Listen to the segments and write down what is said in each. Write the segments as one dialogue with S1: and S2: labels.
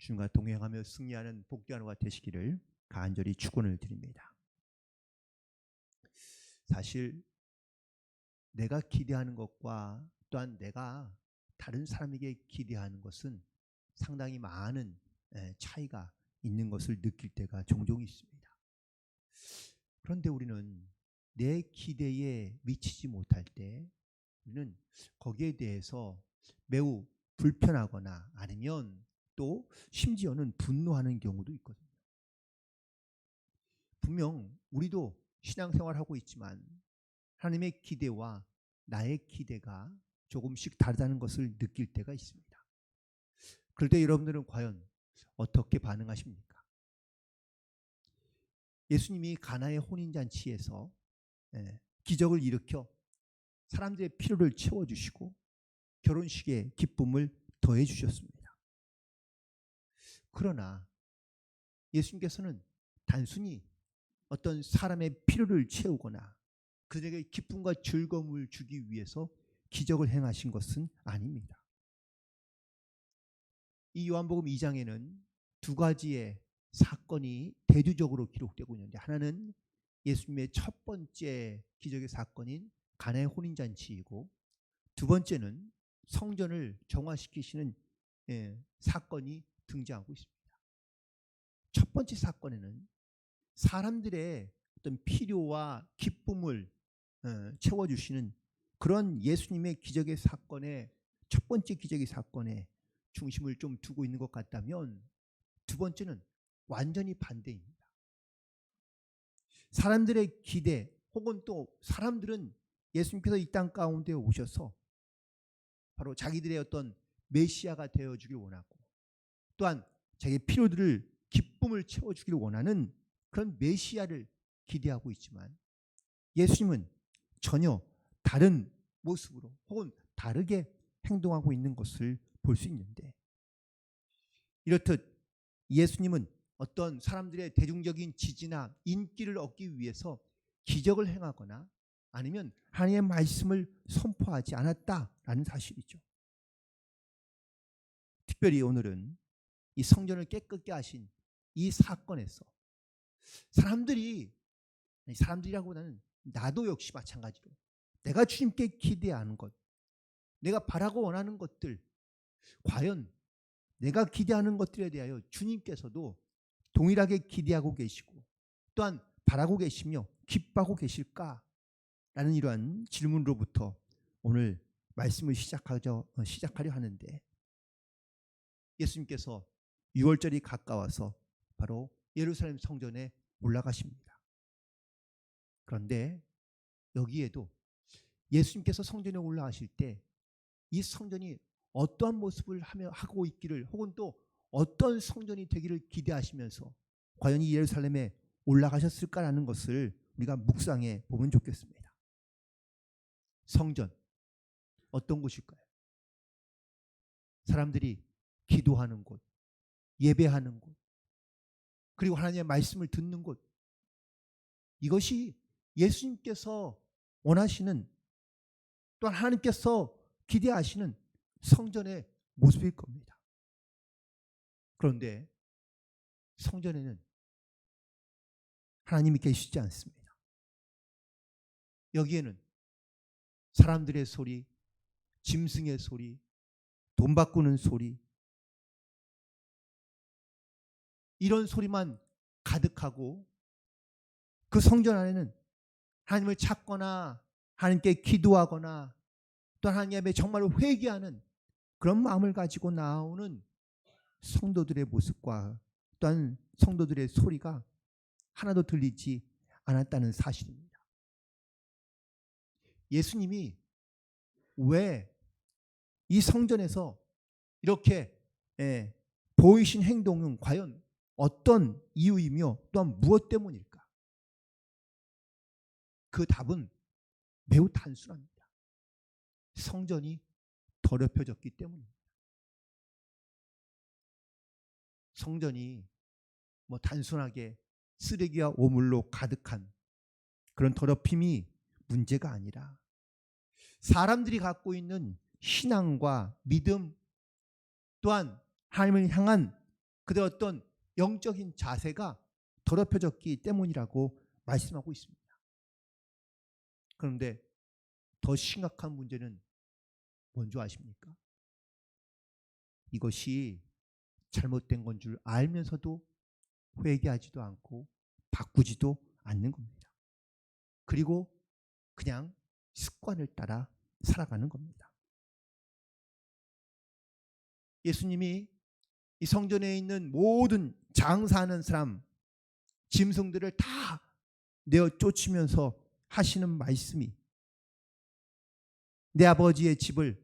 S1: 주님과 동행하며 승리하는 복된 하루가 되시기를 간절히 축원을 드립니다. 사실 내가 기대하는 것과 또한 내가 다른 사람에게 기대하는 것은 상당히 많은 차이가 있는 것을 느낄 때가 종종 있습니다. 그런데 우리는 내 기대에 미치지 못할 때 우리는 거기에 대해서 매우 불편하거나 아니면 또 심지어는 분노하는 경우도 있거든요. 분명 우리도 신앙생활하고 있지만 하나님의 기대와 나의 기대가 조금씩 다르다는 것을 느낄 때가 있습니다. 그럴 때 여러분들은 과연 어떻게 반응하십니까? 예수님이 가나의 혼인잔치에서 기적을 일으켜 사람들의 필요를 채워주시고 결혼식의 기쁨을 더해 주셨습니다. 그러나 예수님께서는 단순히 어떤 사람의 필요를 채우거나 그들에게 기쁨과 즐거움을 주기 위해서 기적을 행하신 것은 아닙니다. 이 요한복음 2장에는 두 가지의 사건이 대두적으로 기록되고 있는데, 하나는 예수님의 첫 번째 기적의 사건인 가나의 혼인잔치이고, 두 번째는 성전을 정화시키시는 사건이 등장하고 있습니다. 첫 번째 사건에는 사람들의 어떤 필요와 기쁨을 채워주시는 그런 예수님의 기적의 사건의 첫 번째 기적의 사건에 중심을 좀 두고 있는 것 같다면, 두 번째는 완전히 반대입니다. 사람들의 기대 혹은 또 사람들은 예수님께서 이 땅 가운데 오셔서 바로 자기들의 어떤 메시아가 되어주길 원하고, 또한 자기의 필요들을 기쁨을 채워주길 원하는 그런 메시아를 기대하고 있지만, 예수님은 전혀 다른 모습으로 혹은 다르게 행동하고 있는 것을 볼 수 있는데, 이렇듯 예수님은 어떤 사람들의 대중적인 지지나 인기를 얻기 위해서 기적을 행하거나 아니면 하나님의 말씀을 선포하지 않았다라는 사실이죠. 특별히 오늘은 이 성전을 깨끗게 하신 이 사건에서 사람들이라고보다는 나도 역시 마찬가지로 내가 주님께 기대하는 것, 내가 바라고 원하는 것들, 과연 내가 기대하는 것들에 대하여 주님께서도 동일하게 기대하고 계시고 또한 바라고 계시며 기뻐하고 계실까라는 이러한 질문으로부터 오늘 말씀을 시작하려 하는데, 예수님께서 6월절이 가까워서 바로 예루살렘 성전에 올라가십니다. 그런데 여기에도 예수님께서 성전에 올라가실 때 이 성전이 어떠한 모습을 하고 있기를, 혹은 또 어떤 성전이 되기를 기대하시면서 과연 이 예루살렘에 올라가셨을까라는 것을 우리가 묵상해 보면 좋겠습니다. 성전, 어떤 곳일까요? 사람들이 기도하는 곳, 예배하는 곳, 그리고 하나님의 말씀을 듣는 곳, 이것이 예수님께서 원하시는, 또한 하나님께서 기대하시는 성전의 모습일 겁니다. 그런데 성전에는 하나님이 계시지 않습니다. 여기에는 사람들의 소리, 짐승의 소리, 돈 바꾸는 소리, 이런 소리만 가득하고, 그 성전 안에는 하나님을 찾거나 하나님께 기도하거나 또 하나님 앞에 정말로 회개하는 그런 마음을 가지고 나오는 성도들의 모습과 또한 성도들의 소리가 하나도 들리지 않았다는 사실입니다. 예수님이 왜 이 성전에서 이렇게 보이신 행동은 과연 어떤 이유이며 또한 무엇 때문일까? 그 답은 매우 단순합니다. 성전이 더럽혀졌기 때문입니다. 성전이 단순하게 쓰레기와 오물로 가득한 그런 더럽힘이 문제가 아니라, 사람들이 갖고 있는 신앙과 믿음, 또한 하나님을 향한 그들의 어떤 영적인 자세가 더럽혀졌기 때문이라고 말씀하고 있습니다. 그런데 더 심각한 문제는 뭔지 아십니까? 이것이 잘못된 건 줄 알면서도 회개하지도 않고 바꾸지도 않는 겁니다. 그리고 그냥 습관을 따라 살아가는 겁니다. 예수님이 이 성전에 있는 모든 장사하는 사람, 짐승들을 다 내어 쫓으면서 하시는 말씀이 내 아버지의 집을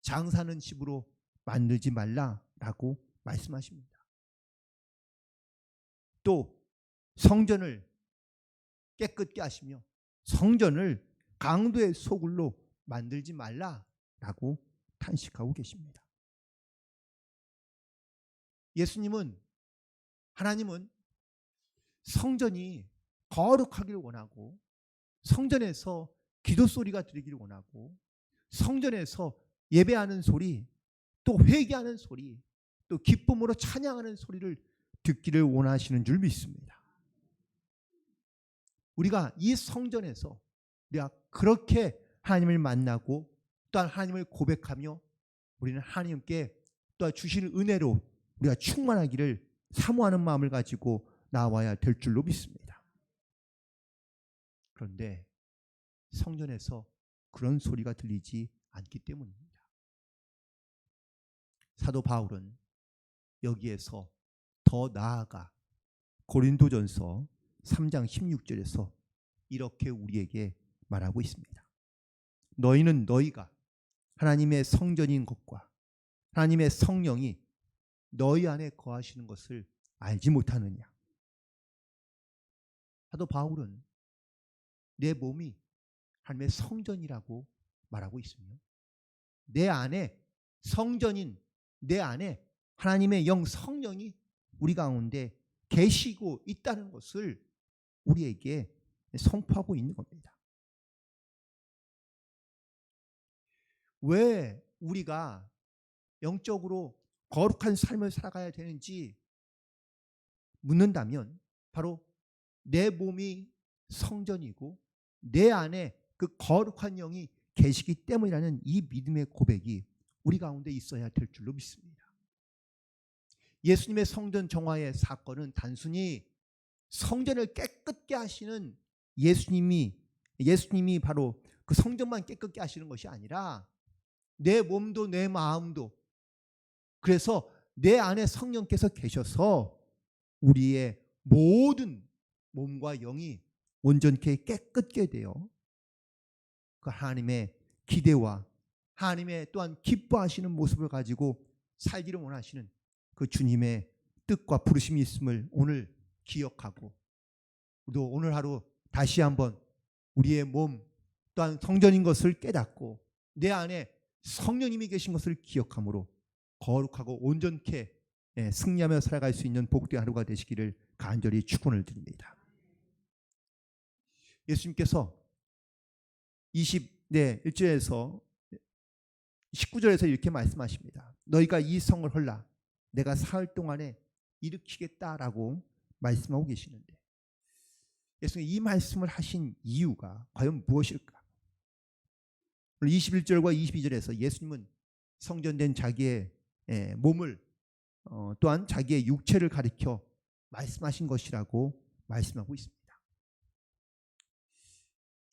S1: 장사하는 집으로 만들지 말라라고 말씀하십니다. 또 성전을 깨끗게 하시며 성전을 강도의 소굴로 만들지 말라라고 탄식하고 계십니다. 하나님은 성전이 거룩하기를 원하고 성전에서 기도 소리가 들리기를 원하고 성전에서 예배하는 소리, 또 회개하는 소리, 또 기쁨으로 찬양하는 소리를 듣기를 원하시는 줄 믿습니다. 우리가 이 성전에서 우리가 그렇게 하나님을 만나고 또한 하나님을 고백하며 우리는 하나님께 또한 주시는 은혜로 우리가 충만하기를 사모하는 마음을 가지고 나와야 될 줄로 믿습니다. 그런데 성전에서 그런 소리가 들리지 않기 때문입니다. 사도 바울은 여기에서 더 나아가 고린도전서 3장 16절에서 이렇게 우리에게 말하고 있습니다. 너희는 너희가 하나님의 성전인 것과 하나님의 성령이 너희 안에 거하시는 것을 알지 못하느냐. 사도 바울은 내 몸이 하나님의 성전이라고 말하고 있으며 내 안에 성전인 내 안에 하나님의 영 성령이 우리 가운데 계시고 있다는 것을 우리에게 선포하고 있는 겁니다. 왜 우리가 영적으로 거룩한 삶을 살아가야 되는지 묻는다면 바로 내 몸이 성전이고 내 안에 그 거룩한 영이 계시기 때문이라는 이 믿음의 고백이 우리 가운데 있어야 될 줄로 믿습니다. 예수님의 성전 정화의 사건은 단순히 성전을 깨끗게 하시는 예수님이 바로 그 성전만 깨끗게 하시는 것이 아니라 내 몸도 내 마음도, 그래서 내 안에 성령께서 계셔서 우리의 모든 몸과 영이 온전케 깨끗게 되어 그 하나님의 기대와 하나님의 또한 기뻐하시는 모습을 가지고 살기를 원하시는 그 주님의 뜻과 부르심이 있음을 오늘 기억하고 또 오늘 하루 다시 한번 우리의 몸 또한 성전인 것을 깨닫고 내 안에 성령님이 계신 것을 기억함으로 거룩하고 온전케 승리하며 살아갈 수 있는 복된 하루가 되시기를 간절히 축원을 드립니다. 예수님께서 1절에서 19절에서 이렇게 말씀하십니다. 너희가 이 성을 헐라 내가 사흘 동안에 일으키겠다라고 말씀하고 계시는데 예수님이 이 말씀을 하신 이유가 과연 무엇일까? 21절과 22절에서 예수님은 성전된 자기의 몸을 또한 자기의 육체를 가리켜 말씀하신 것이라고 말씀하고 있습니다.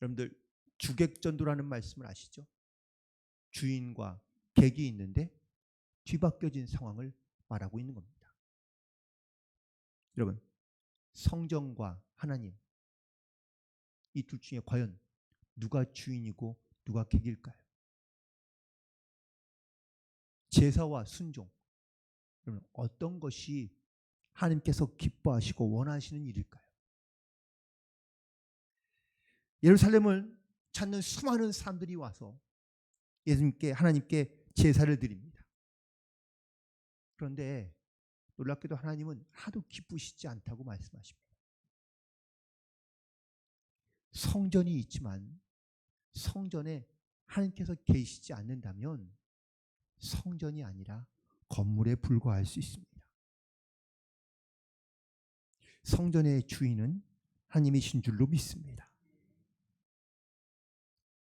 S1: 여러분들 주객전도라는 말씀을 아시죠? 주인과 객이 있는데 뒤바뀌어진 상황을 말하고 있는 겁니다. 여러분 성전과 하나님 이 둘 중에 과연 누가 주인이고 누가 객일까요? 제사와 순종, 여러분 어떤 것이 하나님께서 기뻐하시고 원하시는 일일까요? 예루살렘을 찾는 수많은 사람들이 와서 예수님께 하나님께 제사를 드립니다. 그런데 놀랍게도 하나님은 하도 기쁘시지 않다고 말씀하십니다. 성전이 있지만 성전에 하나님께서 계시지 않는다면 성전이 아니라 건물에 불과할 수 있습니다. 성전의 주인은 하나님이신 줄로 믿습니다.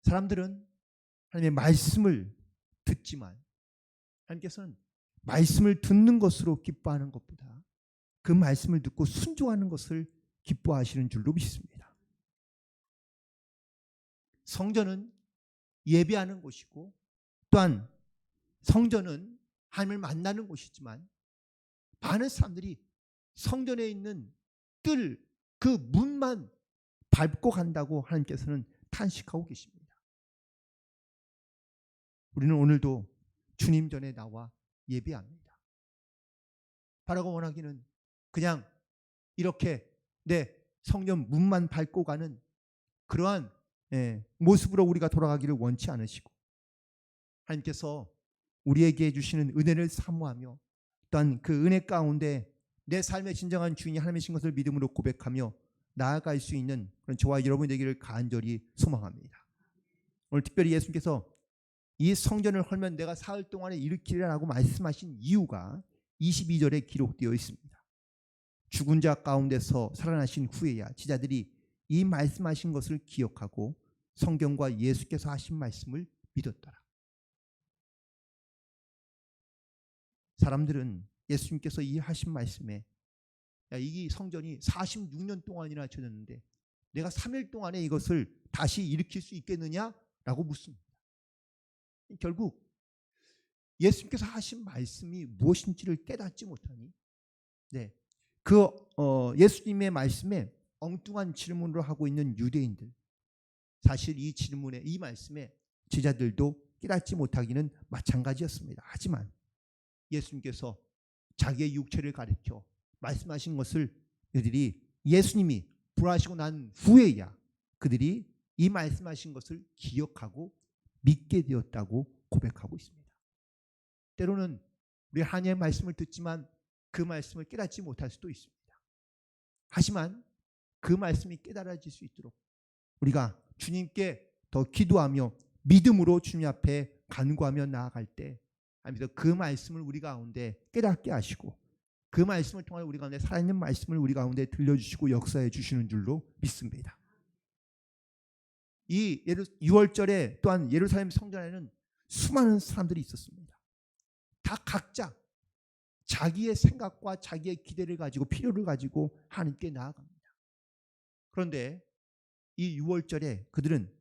S1: 사람들은 하나님의 말씀을 듣지만 하나님께서는 말씀을 듣는 것으로 기뻐하는 것보다 그 말씀을 듣고 순종하는 것을 기뻐하시는 줄로 믿습니다. 성전은 예배하는 곳이고 또한 성전은 하나님을 만나는 곳이지만 많은 사람들이 성전에 있는 뜰, 그 문만 밟고 간다고 하나님께서는 탄식하고 계십니다. 우리는 오늘도 주님 전에 나와 예배합니다. 바라고 원하기는 그냥 이렇게 내 성전 문만 밟고 가는 그러한 모습으로 우리가 돌아가기를 원치 않으시고 하나님께서 우리에게 주시는 은혜를 사모하며 또한 그 은혜 가운데 내 삶의 진정한 주인이 하나님이신 것을 믿음으로 고백하며 나아갈 수 있는 그런 저와 여러분이 되기를 간절히 소망합니다. 오늘 특별히 예수님께서 이 성전을 헐면 내가 사흘 동안에 일으키리라고 말씀하신 이유가 22절에 기록되어 있습니다. 죽은 자 가운데서 살아나신 후에야 제자들이 이 말씀하신 것을 기억하고 성경과 예수께서 하신 말씀을 믿었더라. 사람들은 예수님께서 이 하신 말씀에 이 성전이 46년 동안이나 지었는데 내가 3일 동안에 이것을 다시 일으킬 수 있겠느냐라고 묻습니다. 결국 예수님께서 하신 말씀이 무엇인지를 깨닫지 못하니 예수님의 말씀에 엉뚱한 질문을 하고 있는 유대인들, 사실 이 질문에 이 말씀에 제자들도 깨닫지 못하기는 마찬가지였습니다. 하지만 예수님께서 자기의 육체를 가리켜 말씀하신 것을 그들이 예수님이 부활하시고 난 후에야 그들이 이 말씀하신 것을 기억하고 믿게 되었다고 고백하고 있습니다. 때로는 우리 하나님의 말씀을 듣지만 그 말씀을 깨닫지 못할 수도 있습니다. 하지만 그 말씀이 깨달아질 수 있도록 우리가 주님께 더 기도하며 믿음으로 주님 앞에 간구하며 나아갈 때 하나님께서 그 말씀을 우리 가운데 깨닫게 하시고 그 말씀을 통하여 우리 가운데 살아있는 말씀을 우리 가운데 들려주시고 역사해 주시는 줄로 믿습니다. 이 6월절에 또한 예루살렘 성전에는 수많은 사람들이 있었습니다. 다 각자 자기의 생각과 자기의 기대를 가지고 필요를 가지고 하나님께 나아갑니다. 그런데 이 6월절에 그들은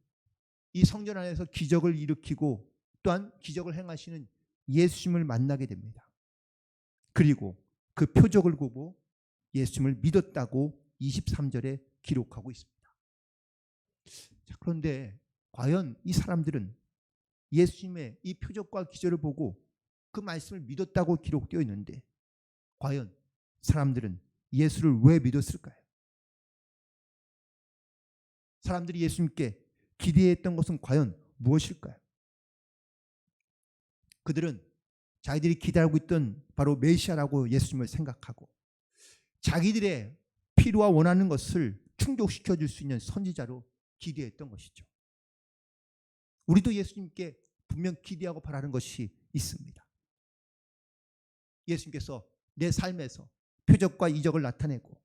S1: 이 성전 안에서 기적을 일으키고 또한 기적을 행하시는 예수님을 만나게 됩니다. 그리고 그 표적을 보고 예수님을 믿었다고 23절에 기록하고 있습니다. 자, 그런데 과연 이 사람들은 예수님의 이 표적과 기적을 보고 그 말씀을 믿었다고 기록되어 있는데 과연 사람들은 예수를 왜 믿었을까요? 사람들이 예수님께 기대했던 것은 과연 무엇일까요? 그들은 자기들이 기다리고 있던 바로 메시아라고 예수님을 생각하고 자기들의 필요와 원하는 것을 충족시켜 줄 수 있는 선지자로 기대했던 것이죠. 우리도 예수님께 분명 기대하고 바라는 것이 있습니다. 예수님께서 내 삶에서 표적과 이적을 나타내고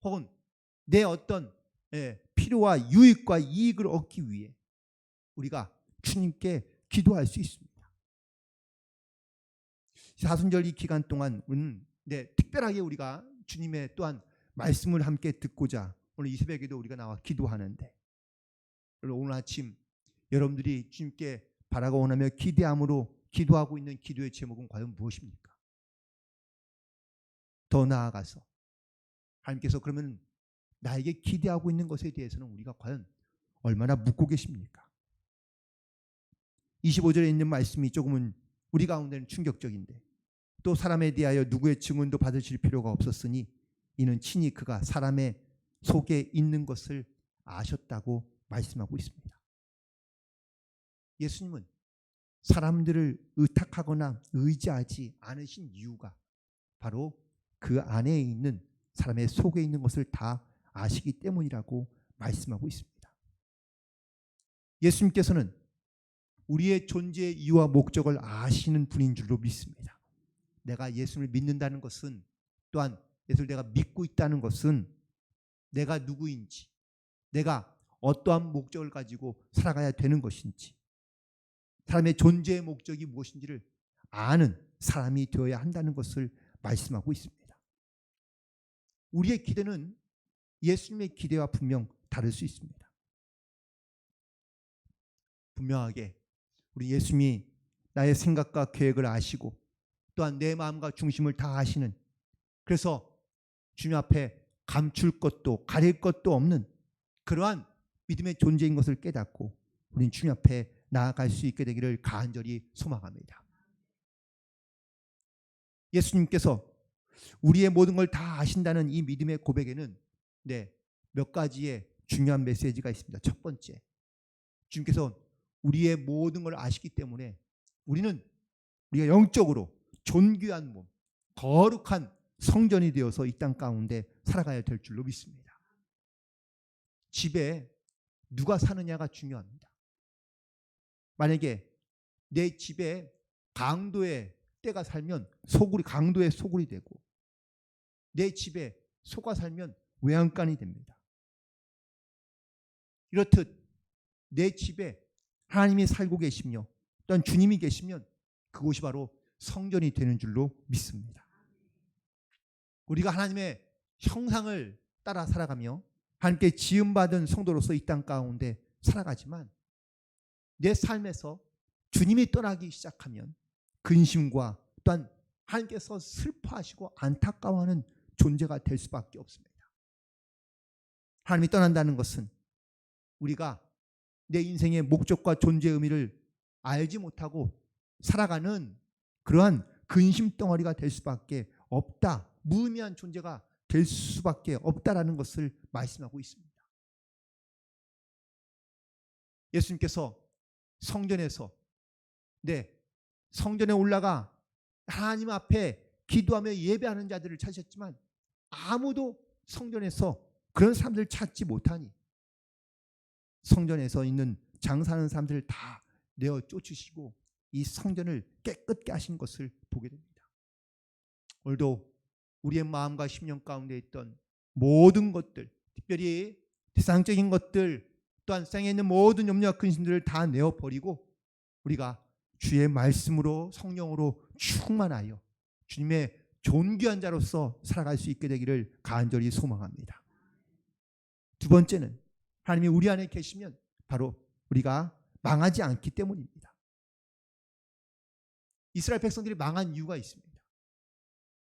S1: 혹은 내 어떤 필요와 유익과 이익을 얻기 위해 우리가 주님께 기도할 수 있습니다. 사순절 이 기간 동안 특별하게 우리가 주님의 또한 말씀을 함께 듣고자 오늘 이 새벽에도 우리가 나와 기도하는데 오늘 아침 여러분들이 주님께 바라고 원하며 기대함으로 기도하고 있는 기도의 제목은 과연 무엇입니까? 더 나아가서 하나님께서 그러면 나에게 기대하고 있는 것에 대해서는 우리가 과연 얼마나 묻고 계십니까? 25절에 있는 말씀이 조금은 우리 가운데는 충격적인데 또 사람에 대하여 누구의 증언도 받으실 필요가 없었으니 이는 친히 그가 사람의 속에 있는 것을 아셨다고 말씀하고 있습니다. 예수님은 사람들을 의탁하거나 의지하지 않으신 이유가 바로 그 안에 있는 사람의 속에 있는 것을 다 아시기 때문이라고 말씀하고 있습니다. 예수님께서는 우리의 존재의 이유와 목적을 아시는 분인 줄로 믿습니다. 내가 예수님을 믿는다는 것은 또한 예수를 내가 믿고 있다는 것은 내가 누구인지, 내가 어떠한 목적을 가지고 살아가야 되는 것인지, 사람의 존재의 목적이 무엇인지를 아는 사람이 되어야 한다는 것을 말씀하고 있습니다. 우리의 기대는 예수님의 기대와 분명 다를 수 있습니다. 분명하게 우리 예수님이 나의 생각과 계획을 아시고 또한 내 마음과 중심을 다 아시는, 그래서 주님 앞에 감출 것도 가릴 것도 없는 그러한 믿음의 존재인 것을 깨닫고 우리는 주님 앞에 나아갈 수 있게 되기를 간절히 소망합니다. 예수님께서 우리의 모든 걸 다 아신다는 이 믿음의 고백에는 몇 가지의 중요한 메시지가 있습니다. 첫 번째, 주님께서 우리의 모든 걸 아시기 때문에 우리가 영적으로 존귀한 몸, 거룩한 성전이 되어서 이 땅 가운데 살아가야 될 줄로 믿습니다. 집에 누가 사느냐가 중요합니다. 만약에 내 집에 강도의 떼가 살면 강도의 소굴이 되고, 내 집에 소가 살면 외양간이 됩니다. 이렇듯 내 집에 하나님이 살고 계시며 또한 주님이 계시면 그곳이 바로 성전이 되는 줄로 믿습니다. 우리가 하나님의 형상을 따라 살아가며 하나님께 지음받은 성도로서 이 땅 가운데 살아가지만, 내 삶에서 주님이 떠나기 시작하면 근심과 또한 하나님께서 슬퍼하시고 안타까워하는 존재가 될 수밖에 없습니다. 하나님이 떠난다는 것은 우리가 내 인생의 목적과 존재의 의미를 알지 못하고 살아가는 그러한 근심 덩어리가 될 수밖에 없다, 무의미한 존재가 될 수밖에 없다라는 것을 말씀하고 있습니다. 예수님께서 성전에 올라가 하나님 앞에 기도하며 예배하는 자들을 찾으셨지만 아무도 성전에서 그런 사람들을 찾지 못하니 성전에서 있는 장사하는 사람들을 다 내어 쫓으시고 이 성전을 깨끗게 하신 것을 보게 됩니다. 오늘도 우리의 마음과 심령 가운데 있던 모든 것들, 특별히 세상적인 것들, 또한 세상에 있는 모든 염려와 근심들을 다 내어버리고 우리가 주의 말씀으로 성령으로 충만하여 주님의 존귀한 자로서 살아갈 수 있게 되기를 간절히 소망합니다. 두 번째는 하나님이 우리 안에 계시면 바로 우리가 망하지 않기 때문입니다. 이스라엘 백성들이 망한 이유가 있습니다.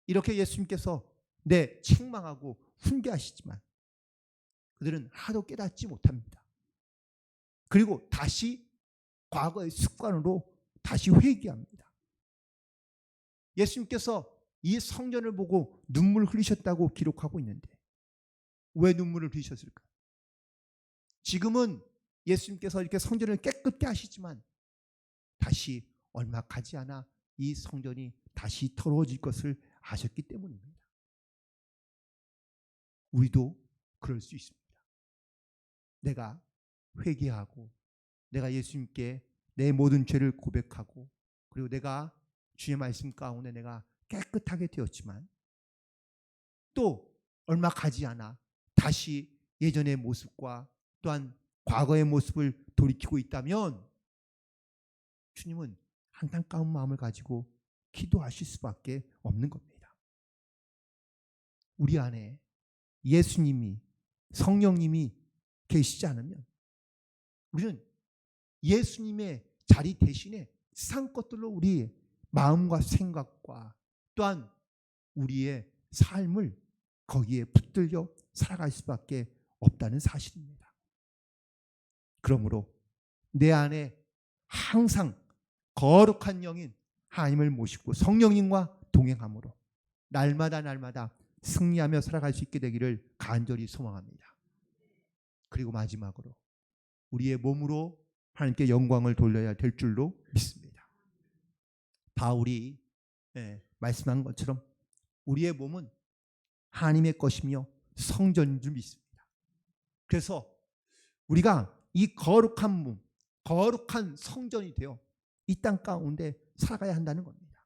S1: 이렇게 예수님께서 책망하고 훈계하시지만 그들은 하나도 깨닫지 못합니다. 그리고 다시 과거의 습관으로 다시 회개합니다. 예수님께서 이 성전을 보고 눈물을 흘리셨다고 기록하고 있는데 왜 눈물을 흘리셨을까? 지금은 예수님께서 이렇게 성전을 깨끗게 하시지만 다시 얼마 가지 않아 이 성전이 다시 더러워질 것을 아셨기 때문입니다. 우리도 그럴 수 있습니다. 내가 회개하고 내가 예수님께 내 모든 죄를 고백하고 그리고 내가 주의 말씀 가운데 내가 깨끗하게 되었지만 또 얼마 가지 않아 다시 예전의 모습과 또한 과거의 모습을 돌이키고 있다면 주님은 안타까운 마음을 가지고 기도하실 수밖에 없는 겁니다. 우리 안에 예수님이, 성령님이 계시지 않으면 우리는 예수님의 자리 대신에 세상 것들로 우리의 마음과 생각과 또한 우리의 삶을 거기에 붙들려 살아갈 수밖에 없다는 사실입니다. 그러므로 내 안에 항상 거룩한 영인 하나님을 모시고 성령님과 동행함으로 날마다 승리하며 살아갈 수 있게 되기를 간절히 소망합니다. 그리고 마지막으로 우리의 몸으로 하나님께 영광을 돌려야 될 줄로 믿습니다. 바울이 말씀한 것처럼 우리의 몸은 하나님의 것이며 성전인 줄 믿습니다. 그래서 우리가 이 거룩한 몸, 거룩한 성전이 되어 이 땅 가운데 살아가야 한다는 겁니다.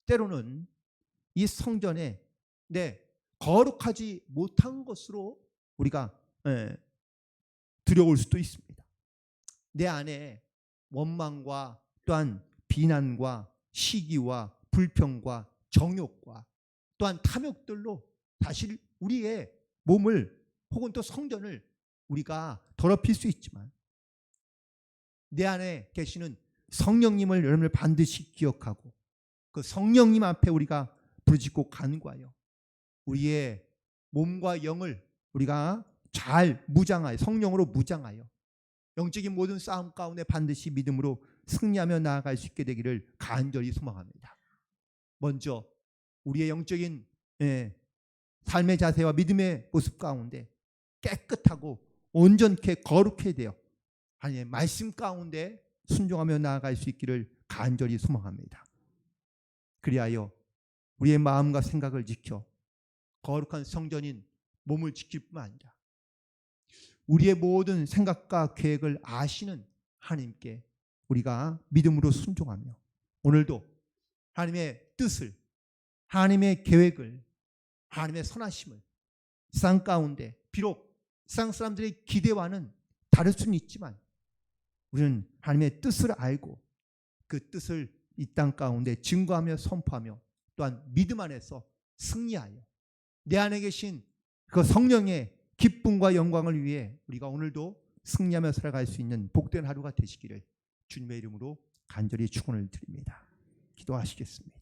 S1: 때로는 이 성전에 거룩하지 못한 것으로 우리가 들여올 수도 있습니다. 내 안에 원망과 또한 비난과 시기와 불평과 정욕과 또한 탐욕들로 사실 우리의 몸을 혹은 또 성전을 우리가 더럽힐 수 있지만 내 안에 계시는 성령님을 여러분들 반드시 기억하고 그 성령님 앞에 우리가 부르짖고 간구하여 우리의 몸과 영을 우리가 잘 무장하여 성령으로 무장하여 영적인 모든 싸움 가운데 반드시 믿음으로 승리하며 나아갈 수 있게 되기를 간절히 소망합니다. 먼저 우리의 영적인 삶의 자세와 믿음의 모습 가운데 깨끗하고 온전케 거룩해 되어 하나님의 말씀 가운데 순종하며 나아갈 수 있기를 간절히 소망합니다. 그리하여 우리의 마음과 생각을 지켜 거룩한 성전인 몸을 지킬 뿐만 아니라 우리의 모든 생각과 계획을 아시는 하나님께 우리가 믿음으로 순종하며 오늘도 하나님의 뜻을, 하나님의 계획을, 하나님의 선하심을 세상 가운데 비록 세상 사람들의 기대와는 다를 수는 있지만 우리는 하나님의 뜻을 알고 그 뜻을 이 땅 가운데 증거하며 선포하며 또한 믿음 안에서 승리하여 내 안에 계신 그 성령의 기쁨과 영광을 위해 우리가 오늘도 승리하며 살아갈 수 있는 복된 하루가 되시기를 주님의 이름으로 간절히 축원을 드립니다. 기도하시겠습니다.